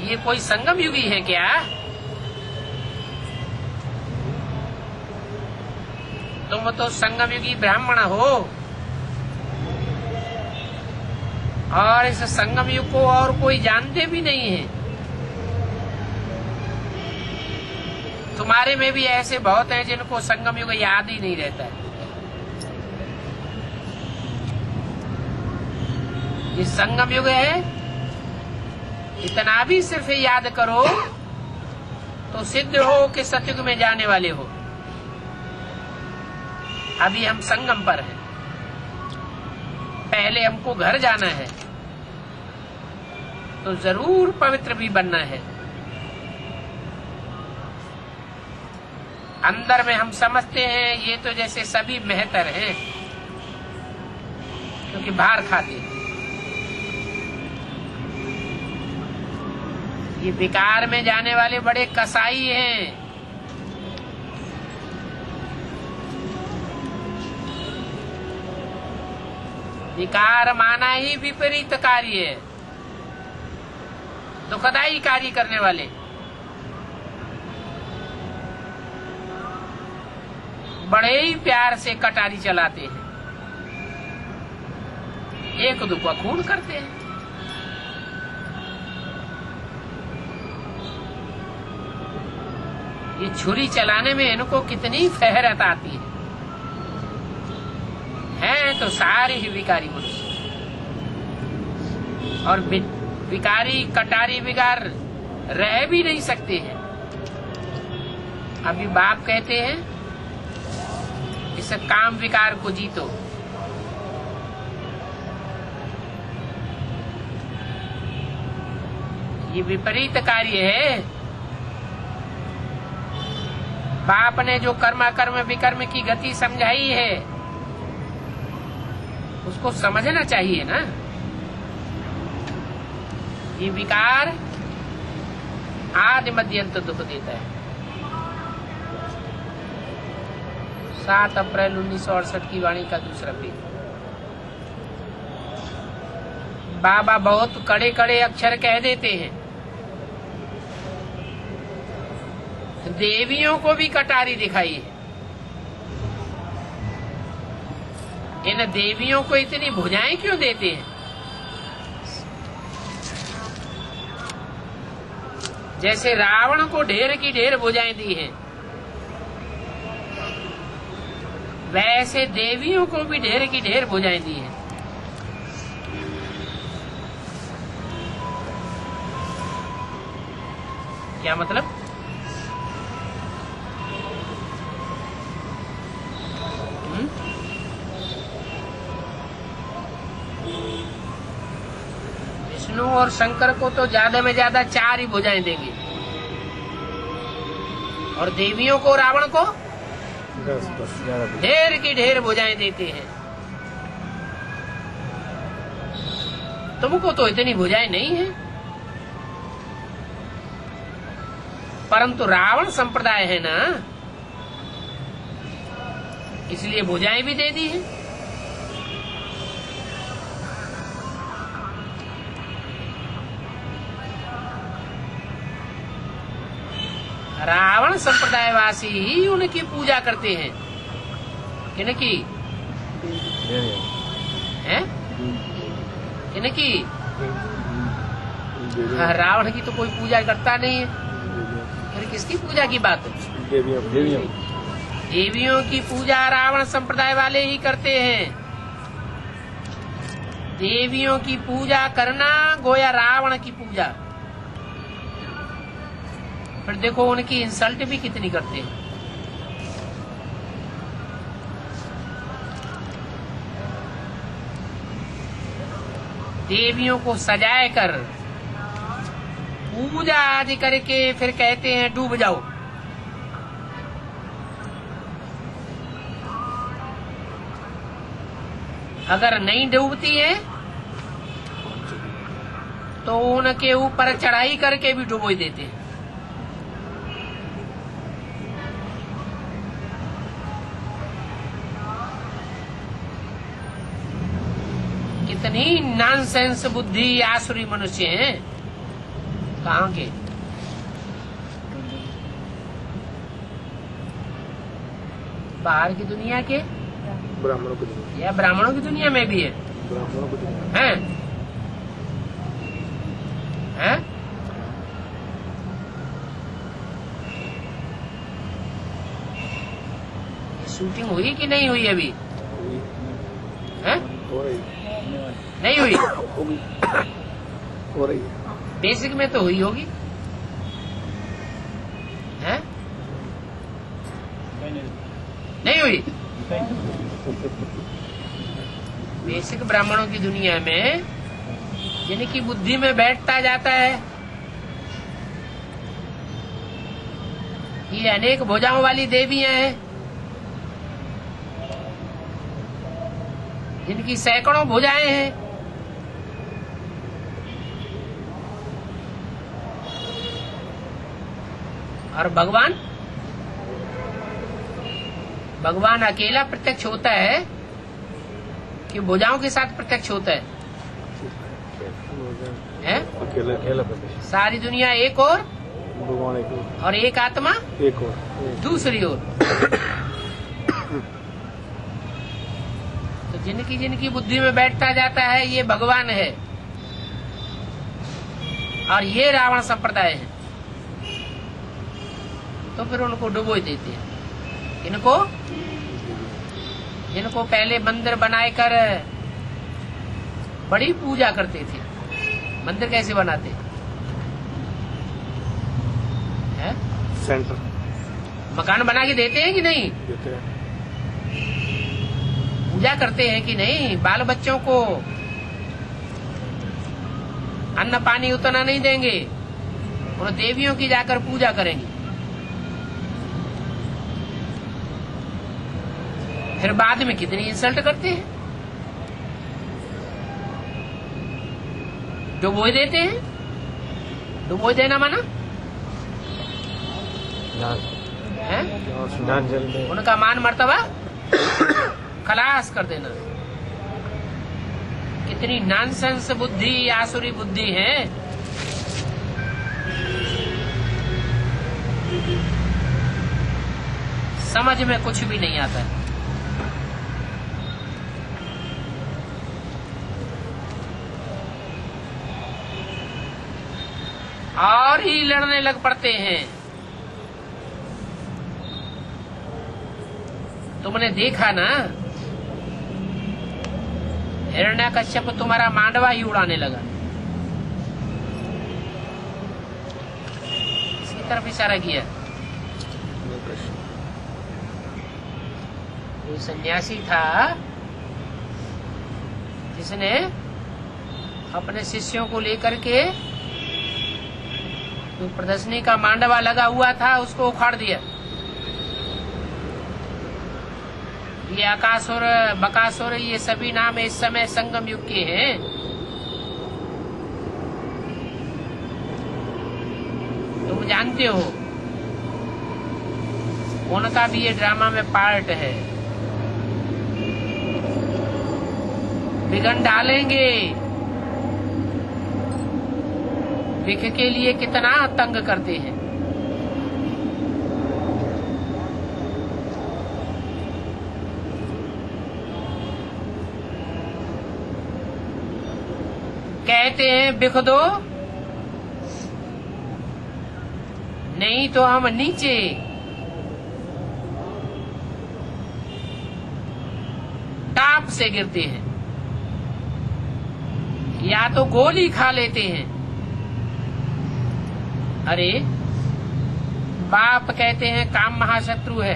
ये कोई संगम युगी है क्या? तुम तो संगम युगी ब्राह्मण हो और इस संगम युग को और कोई जानते भी नहीं है। तुम्हारे में भी ऐसे बहुत हैं जिनको संगम युग याद ही नहीं रहता है। ये संगम युग है, इतना भी सिर्फ याद करो तो सिद्ध हो कि सतयुग में जाने वाले हो। अभी हम संगम पर हैं, पहले हमको घर जाना है तो जरूर पवित्र भी बनना है। अंदर में हम समझते हैं ये तो जैसे सभी मेहतर हैं क्योंकि बाहर खाते हैं। ये विकार में जाने वाले बड़े कसाई हैं। विकार माना ही विपरीत कार्य है, दुखदाई कार्य करने वाले। बड़े ही प्यार से कटारी चलाते हैं, एक दो का खून करते हैं। ये छुरी चलाने में इनको कितनी फहरत आती है तो सारे ही विकारी मनुष्य। और विकारी कटारी बिगार रह भी नहीं सकते हैं। अभी बाप कहते हैं इस काम विकार को जीतो। ये विपरीत कार्य है। बाप ने जो कर्म विकर्म की गति समझाई है उसको समझना चाहिए ना। ये विकार आदि मध्यंत दुख देता है। 7 अप्रैल 1968 की वाणी का दूसरा पेज। बाबा बहुत कड़े कड़े अक्षर कह देते हैं। देवियों को भी कटारी दिखाई है। इन देवियों को इतनी भुजाएं क्यों देते हैं? जैसे रावण को ढेर की ढेर भुजाएं दी हैं, वैसे देवियों को भी ढेर की ढेर भुजाएं दी हैं। क्या मतलब? विष्णु और शंकर को तो ज्यादा में ज्यादा 4 ही भुजाएं देंगे और देवियों को रावण को 10 ढेर की ढेर भुजाएं देते हैं। तुमको तो इतनी भुजाएं नहीं है, परंतु रावण संप्रदाय है ना, इसलिए भुजाएं भी दे दी है। रावण संप्रदायवासी ही उनकी पूजा करते हैं। किनकी? हैं? किनकी? रावण की तो कोई पूजा करता नहीं है। फिर किसकी पूजा की बात है? देवियों की पूजा रावण संप्रदाय वाले ही करते हैं। देवियों की पूजा करना गोया रावण की पूजा। फिर देखो उनकी इंसल्ट भी कितनी करते हैं। देवियों को सजाए कर पूजा आदि करके फिर कहते हैं डूब जाओ। अगर नहीं डूबती है तो उनके ऊपर चढ़ाई करके भी डुबो देते हैं। कितनी नॉनसेंस बुद्धि आसुरी मनुष्य हैं। कहाँ के? बाहर की दुनिया के ब्राह्मणों की दुनिया, या ब्राह्मणों की दुनिया में भी है? ब्राह्मणों की दुनिया। हैं? हैं? शूटिंग हुई कि नहीं हुई अभी? हैं? हो रही नहीं हुई? होगी, हो रही है। बेसिक में तो हुई होगी। हैं? नहीं हुई? बेसिक ब्राह्मणों की दुनिया में जिनकी बुद्धि में बैठता जाता है ये अनेक भुजाओं वाली देवियां हैं, जिनकी सैकड़ों भुजाएं हैं। और भगवान अकेला प्रत्यक्ष होता है कि भुजाओं के साथ प्रत्यक्ष होता है? हैं? अकेला अकेला प्रदेश, सारी दुनिया एक और भगवान एक और एक आत्मा एक और दूसरी ओर। तो जिनकी जिनकी बुद्धि में बैठता जाता है ये भगवान है और ये रावण संप्रदाय है, तो फिर उनको डुबो देते हैं। इनको जिनको पहले मंदिर बनाए कर बड़ी पूजा करते थे। मंदिर कैसे बनाते हैं? सेंटर मकान बना के देते हैं कि नहीं? देते हैं। पूजा करते हैं कि नहीं? बाल बच्चों को अन्न पानी उतना नहीं देंगे, उन देवियों की जाकर पूजा करेंगे। फिर बाद में कितनी इंसल्ट करते हैं, डुबो देते हैं। डुबो देना माना है स्नान जल में उनका मान मर्तबा खलास कर देना। कितनी नॉनसेंस बुद्धि, आसुरी बुद्धि है। समझ में कुछ भी नहीं आता है। और ही लड़ने लग पड़ते हैं। तुमने देखा ना, हिरण्यकश्यप तुम्हारा मांडवा ही उड़ाने लगा। इसकी तरफ इशारा किया। कोई सन्यासी था जिसने अपने शिष्यों को लेकर के तो प्रदर्शनी का मांडवा लगा हुआ था, उसको उखाड़ दिया। ये अकासुर, बकासुर, ये सभी नाम इस समय संगम युग के हैं। तुम जानते हो, उनका भी ये ड्रामा में पार्ट है। बिगन डालेंगे, भिख के लिए कितना तंग करते हैं। कहते हैं भिख दो, नहीं तो हम नीचे टाप से गिरते हैं या तो गोली खा लेते हैं। अरे बाप कहते हैं काम महाशत्रु है,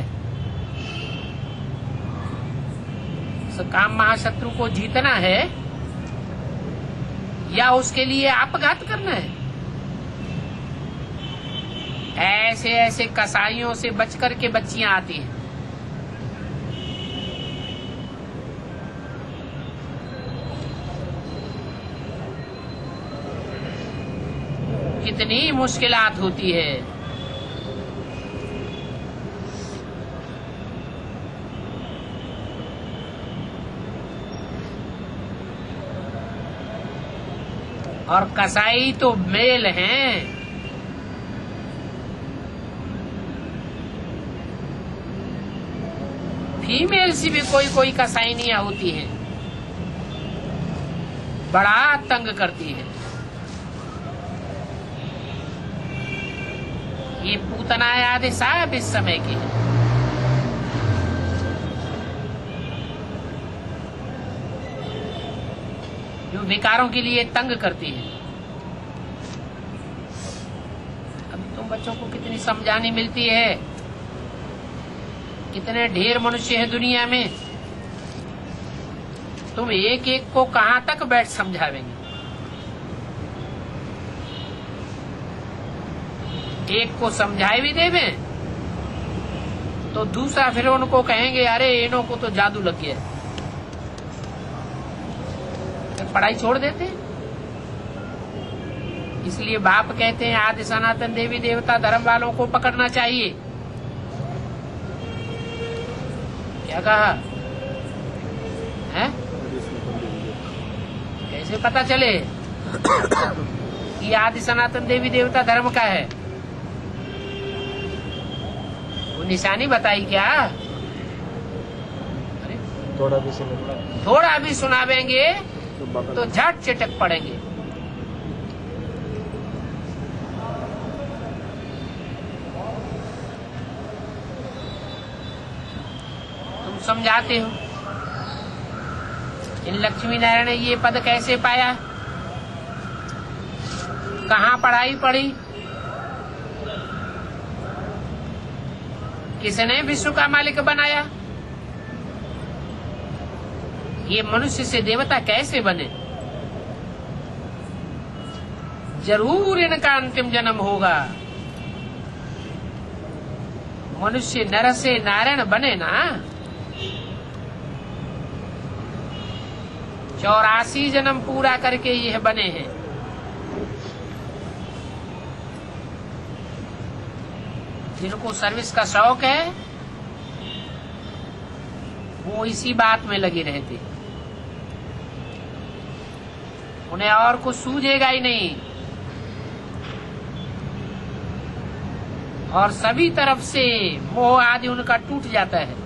काम महाशत्रु को जीतना है या उसके लिए आपघात करना है? ऐसे ऐसे कसाईयों से बच करके बच्चियां आती हैं। कितनी मुश्किलात होती है। और कसाई तो मेल हैं। फीमेल से भी कोई कोई कसाईनियां होती हैं, बड़ा तंग करती है। ये पूतनाएं आदि सब इस समय की है। जो विकारों के लिए तंग करती है। अभी तुम बच्चों को कितनी समझानी मिलती है। कितने ढेर मनुष्य है दुनिया में, तुम एक एक को कहां तक बैठ समझावेंगे? एक को समझाए भी देवे तो दूसरा फिर उनको कहेंगे अरे इन्हों को तो जादू लग गया, तो पढ़ाई छोड़ देते। इसलिए बाप कहते हैं आदि सनातन देवी देवता धर्म वालों को पकड़ना चाहिए। क्या कहा है? कैसे पता चले कि आदि सनातन देवी देवता धर्म का है? वो निशानी बताई क्या? अरे थोड़ा भी सुनावेंगे तो झट चिटक पड़ेंगे। तुम समझाते हो इन लक्ष्मी नारायण ने ये पद कैसे पाया, कहाँ पढ़ाई पढ़ी, किसने विश्व का मालिक बनाया, ये मनुष्य से देवता कैसे बने? जरूर इनका अंतिम जन्म होगा। मनुष्य नर से नारायण बने ना। 84 जन्म पूरा करके यह बने हैं। जिनको सर्विस का शौक है वो इसी बात में लगे रहते, उन्हें और कुछ सूझेगा ही नहीं। और सभी तरफ से मोह आदि उनका टूट जाता है।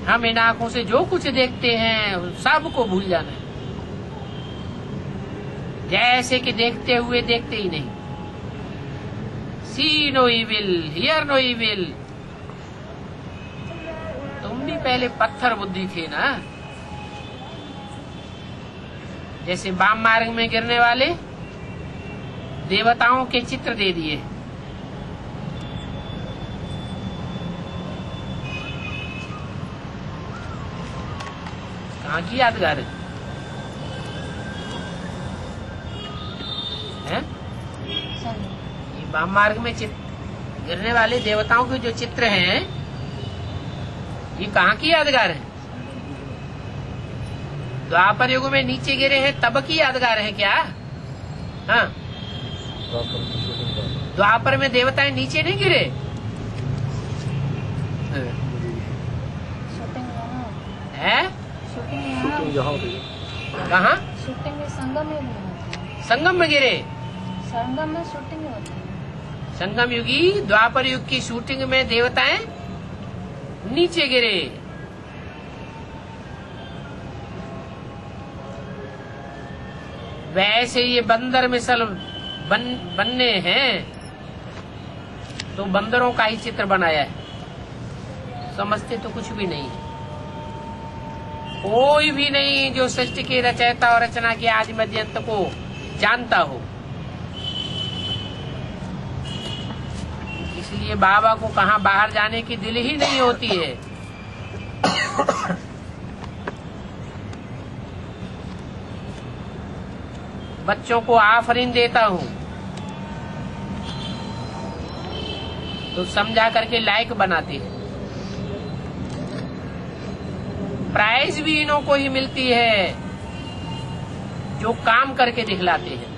हम इन आंखों से जो कुछ देखते हैं सबको भूल जाना है, जैसे कि देखते हुए देखते ही नहीं। See no evil, hear no evil. तुम भी पहले पत्थर बुद्धि थे ना, जैसे वाम मार्ग में गिरने वाले देवताओं के चित्र दे दिए। कहाँ की यादगार है? ये वाम मार्ग में गिरने वाले देवताओं के जो चित्र हैं ये कहाँ की यादगार है? द्वापर युग में नीचे गिरे हैं तब की यादगार है क्या? हाँ, द्वापर में देवताएं नीचे नहीं गिरे। है कहाँ? शूटिंग में संगम में भी संगम में गिरे। संगम में शूटिंग होती है। संगम युगी द्वापर युग की शूटिंग में देवताएं नीचे गिरे। वैसे ये बंदर मिसल बनने हैं तो बंदरों का ही चित्र बनाया है। समझते तो कुछ भी नहीं है। कोई भी नहीं जो सृष्टि के रचयिता और रचना के आदि मध्यंत को जानता हो। इसलिए बाबा को कहाँ बाहर जाने की दिल ही नहीं होती है। बच्चों को आफरीन देता हूँ, तो समझा करके लायक बनाते हैं। प्राइज भी इन्हों को ही मिलती है जो काम करके दिखलाते हैं।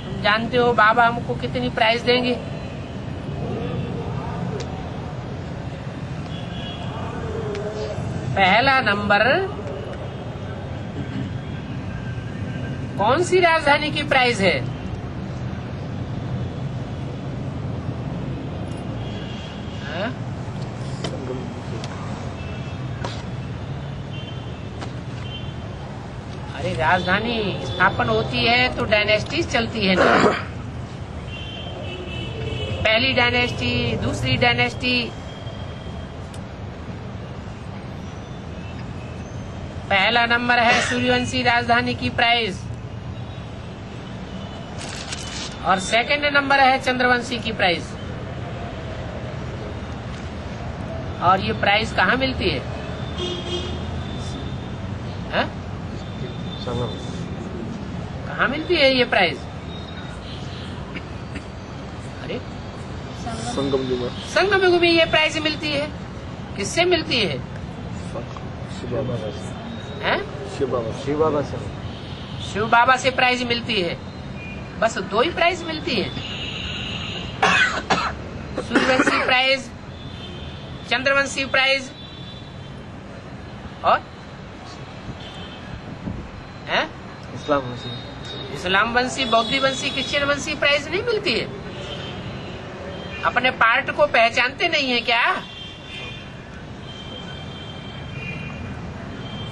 तुम जानते हो बाबा हमको कितनी प्राइज देंगे? पहला नंबर कौन सी राजधानी की प्राइज है? हाँ? अरे राजधानी स्थापन होती है तो डायनेस्टीज चलती है ना। पहली डायनेस्टी, दूसरी डायनेस्टी। पहला नंबर है सूर्यवंशी राजधानी की प्राइज और सेकंड नंबर है चंद्रवंशी की प्राइज। और ये प्राइज कहाँ मिलती है? हाँ? संगम। कहाँ मिलती है ये प्राइज? अरे संगम जुमा संगम युग में ये प्राइज मिलती है। किससे मिलती है? शिव बाबा से। हैं? शिव बाबा से। शिव बाबा से प्राइज मिलती है। बस दो ही प्राइज मिलती है, सूर्यवंशी प्राइज, चंद्रवंशी प्राइज और हैं? इस्लाम वंशी, बौद्ध वंशी, क्रिश्चियन वंशी प्राइज नहीं मिलती है। अपने पार्ट को पहचानते नहीं है क्या?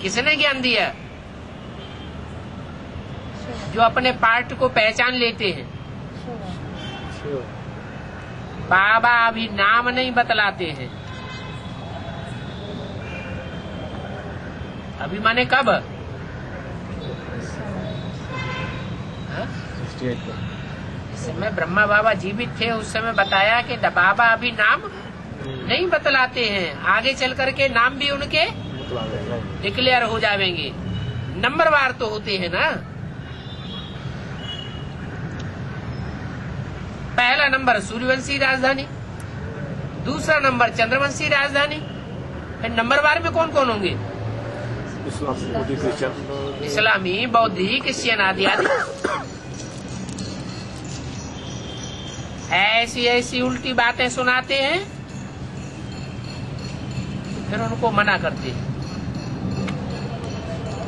किसने ज्ञान दिया? जो अपने पार्ट को पहचान लेते हैं। बाबा अभी नाम नहीं बतलाते हैं। अभी माने कब? हाँ? इस समय ब्रह्मा बाबा जीवित थे, उस समय बताया कि बाबा अभी नाम नहीं बतलाते हैं। आगे चल करके नाम भी उनके डिक्लेयर हो जाएंगे। नंबरवार तो होते हैं ना। पहला नंबर सूर्यवंशी राजधानी, दूसरा नंबर चंद्रवंशी राजधानी, फिर नंबरवार में कौन कौन होंगे? इस्लामी, बौद्धी, क्रिश्चियन आदि आदि। ऐसी ऐसी उल्टी बातें सुनाते हैं, फिर उनको मना करते हैं।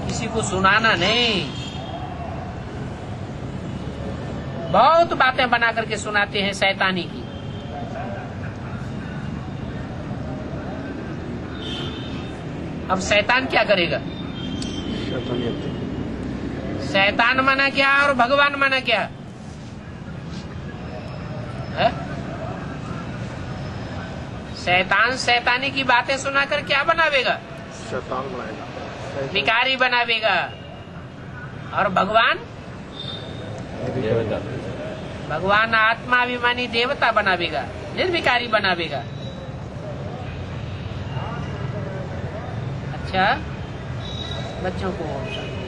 किसी को सुनाना नहीं, बहुत बातें बना करके सुनाते हैं शैतानी की। अब शैतान क्या करेगा? शैतान माना क्या और भगवान माना क्या है? शैतान शैतानी की बातें सुनाकर क्या बनावेगा? शैतान बनाएगा, भिखारी बनावेगा। और भगवान? भगवान आत्माभिमानी देवता बनावेगा, निर्विकारी बनावेगा। अच्छा, बच्चों को